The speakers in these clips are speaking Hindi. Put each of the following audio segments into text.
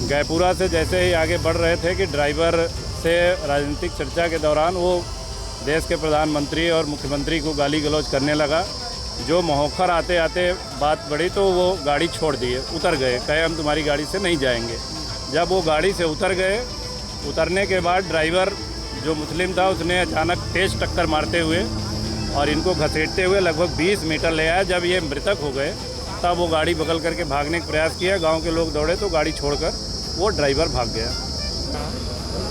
गैपुरा से जैसे ही आगे बढ़ रहे थे कि ड्राइवर से राजनीतिक चर्चा के दौरान वो देश के प्रधानमंत्री और मुख्यमंत्री को गाली गलौज करने लगा। जो महोखर आते आते बात बढ़ी तो वो गाड़ी छोड़ दिए, उतर गए, कहे हम तुम्हारी गाड़ी से नहीं जाएंगे। जब वो गाड़ी से उतर गए, उतरने के बाद ड्राइवर जो मुस्लिम था उसने अचानक तेज टक्कर मारते हुए और इनको घसीटते हुए लगभग 20 मीटर ले आया। जब ये मृतक हो गए तब वो गाड़ी बगल करके भागने का प्रयास किया। गांव के लोग दौड़े तो गाड़ी छोड़कर वो ड्राइवर भाग गया।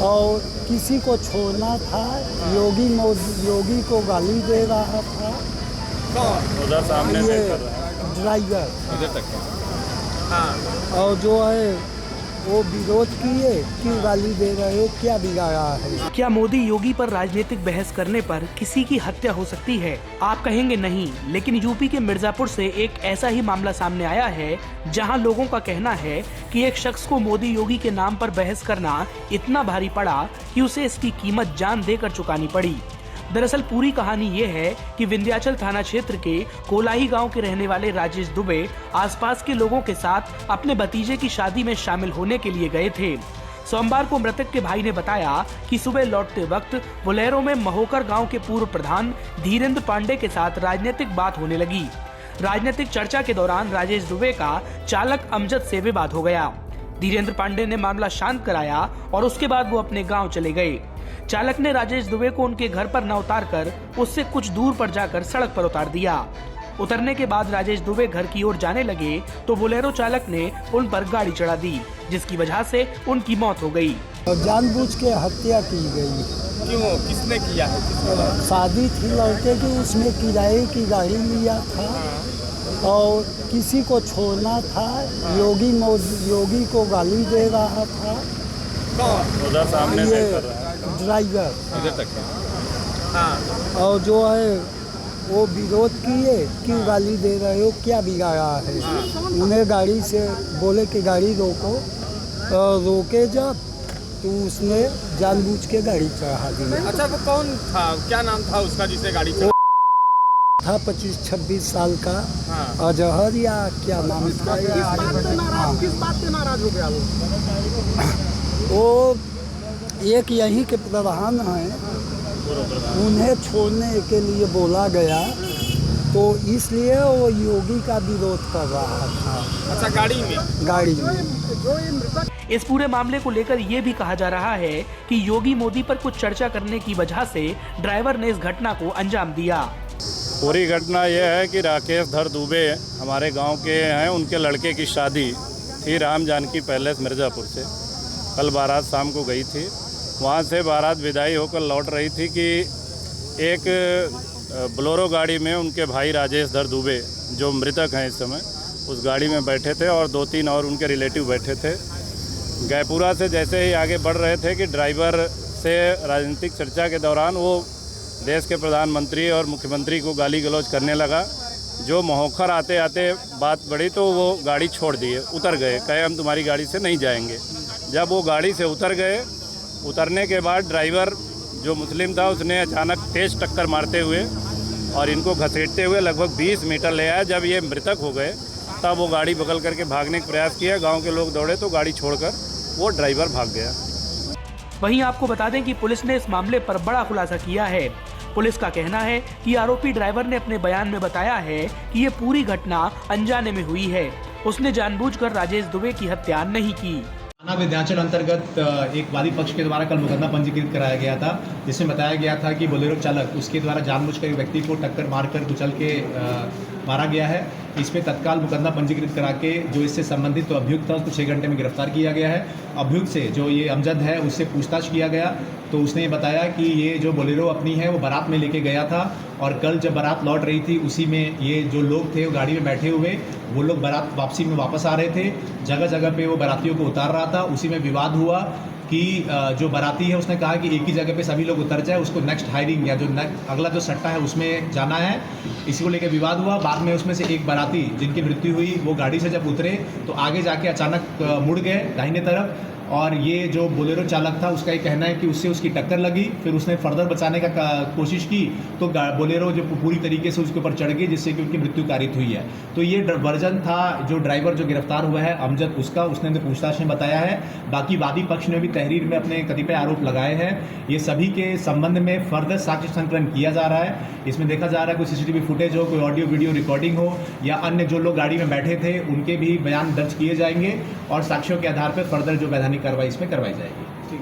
और किसी को छोड़ना था, योगी को गाली दे रहा था। उधर सामने ये कर रहा है ड्राइवर इधर तक। हाँ, और जो है वो विरोध किए, क्यों गाली दे रहे हो, क्या बिगाड़ा है। क्या मोदी योगी पर राजनीतिक बहस करने पर किसी की हत्या हो सकती है? आप कहेंगे नहीं, लेकिन यूपी के मिर्जापुर से एक ऐसा ही मामला सामने आया है जहां लोगों का कहना है कि एक शख्स को मोदी योगी के नाम पर बहस करना इतना भारी पड़ा कि उसे इसकी कीमत जान देकर चुकानी पड़ी। दरअसल पूरी कहानी ये है कि विंध्याचल थाना क्षेत्र के कोलाही गांव के रहने वाले राजेश दुबे आसपास के लोगों के साथ अपने भतीजे की शादी में शामिल होने के लिए गए थे। सोमवार को मृतक के भाई ने बताया कि सुबह लौटते वक्त बोलेरो में महोकर गांव के पूर्व प्रधान धीरेन्द्र पांडे के साथ राजनीतिक बात होने लगी। राजनीतिक चर्चा के दौरान राजेश दुबे का चालक अमजद से विवाद हो गया। धीरेन्द्र पांडे ने मामला शांत कराया और उसके बाद वो अपने गाँव चले गए। चालक ने राजेश दुबे को उनके घर पर न उतारकर उससे कुछ दूर पर जाकर सड़क पर उतार दिया। उतरने के बाद राजेश दुबे घर की ओर जाने लगे तो बोलेरो चालक ने उन पर गाड़ी चढ़ा दी, जिसकी वजह से उनकी मौत हो गई। और जानबूझ के हत्या की गई। क्यों, किसने किया है? शादी थी लड़के की, उसमें किराए की गाड़ी लिया था और किसी को छोड़ना था, योगी को गाली दे रहा था। उधर सामने ये कर रहा है ड्राइवर इधर तक। और जो है वो विरोध किए, क्यों गाली दे रहे हो, क्या बिगाड़ा है। उन्हें गाड़ी से बोले कि गाड़ी रोको, रोके जब तो उसने जानबूझ के गाड़ी चढ़ा दी। अच्छा, वो कौन था, क्या नाम था उसका जिसने गाड़ी चढ़ा? था 25-26 साल का। हाँ। अजहर या क्या नाम था। किस बात पे नाराज हो गया वो एक यहीं के प्रधान हैं, उन्हें छोड़ने के लिए बोला गया तो इसलिए वो योगी का विरोध कर रहा था। अच्छा, गाड़ी में। इस पूरे मामले को लेकर ये भी कहा जा रहा है कि योगी मोदी पर कुछ चर्चा करने की वजह से ड्राइवर ने इस घटना को अंजाम दिया। पूरी घटना यह है कि राकेश धर दुबे हमारे गांव के हैं। उनके लड़के की शादी थी राम जानकी पैलेस मिर्ज़ापुर से। कल बारात शाम को गई थी। वहाँ से बारात विदाई होकर लौट रही थी कि एक बोलेरो गाड़ी में उनके भाई राजेश धर दुबे जो मृतक हैं इस समय, उस गाड़ी में बैठे थे और 2-3 और उनके रिलेटिव बैठे थे। गैपुरा से जैसे ही आगे बढ़ रहे थे कि ड्राइवर से राजनीतिक चर्चा के दौरान वो देश के प्रधानमंत्री और मुख्यमंत्री को गाली गलौज करने लगा। जो महोखर आते आते बात बढ़ी तो वो गाड़ी छोड़ दिए, उतर गए, कहे हम तुम्हारी गाड़ी से नहीं जाएंगे। जब वो गाड़ी से उतर गए, उतरने के बाद ड्राइवर जो मुस्लिम था उसने अचानक तेज टक्कर मारते हुए और इनको घसीटते हुए लगभग 20 मीटर ले आया। जब ये मृतक हो गए तब वो गाड़ी बगल करके भागने का प्रयास किया। गांव के लोग दौड़े तो गाड़ी छोड़कर वो ड्राइवर भाग गया। वहीं आपको बता दें कि पुलिस ने इस मामले पर बड़ा खुलासा किया है। पुलिस का कहना है कि आरोपी ड्राइवर ने अपने बयान में बताया है कि ये पूरी घटना अनजाने में हुई है। उसने जानबूझकर राजेश दुबे की हत्या नहीं की। थाना विंध्याचल अंतर्गत एक वादी पक्ष के द्वारा कल मुकदमा पंजीकृत कराया गया था, जिसमें बताया गया था कि बोलेरो चालक उसके द्वारा जानबूझकर एक व्यक्ति को टक्कर मारकर कुचल के मारा गया है। इसमें तत्काल मुकदमा पंजीकृत करा के जो इससे संबंधित अभियुक्त था उसको 6 घंटे में गिरफ्तार किया गया है। अभियुक्त से जो ये अमजद है उससे पूछताछ किया गया तो उसने बताया कि ये जो बोलेरो अपनी है वो बारात में लेके गया था और कल जब बारात लौट रही थी उसी में ये जो लोग थे वो गाड़ी में बैठे हुए, वो लोग बारात वापसी में वापस आ रहे थे। जगह जगह पे वो बारातियों को उतार रहा था। उसी में विवाद हुआ कि जो बाराती है उसने कहा कि एक ही जगह पे सभी लोग उतर जाए, उसको नेक्स्ट हायरिंग या जो अगला जो सट्टा है उसमें जाना है। इसी को लेकर विवाद हुआ। बाद में उसमें से एक बाराती जिनकी मृत्यु हुई वो गाड़ी से जब उतरे तो आगे जाके अचानक मुड़ गए दाहिने तरफ और ये जो बोलेरो चालक था उसका ये कहना है कि उससे उसकी टक्कर लगी, फिर उसने फर्दर बचाने का कोशिश की तो बोलेरो जो पूरी तरीके से उसके ऊपर चढ़ गई, जिससे कि उनकी मृत्यु कारित हुई है। तो ये वर्जन था जो ड्राइवर जो गिरफ्तार हुआ है अमजद, उसका उसने पूछताछ में बताया है। बाकी वादी पक्ष ने भी तहरीर में अपने कतिपय आरोप लगाए हैं। ये सभी के संबंध में फर्दर साक्ष्य संकलन किया जा रहा है। इसमें देखा जा रहा है कोई सीसीटीवी फुटेज हो, कोई ऑडियो वीडियो रिकॉर्डिंग हो, या अन्य जो लोग गाड़ी में बैठे थे उनके भी बयान दर्ज किए जाएंगे और साक्ष्यों के आधार पर फर्दर जो वैधानिक कार्रवाई इसमें करवाई जाएगी।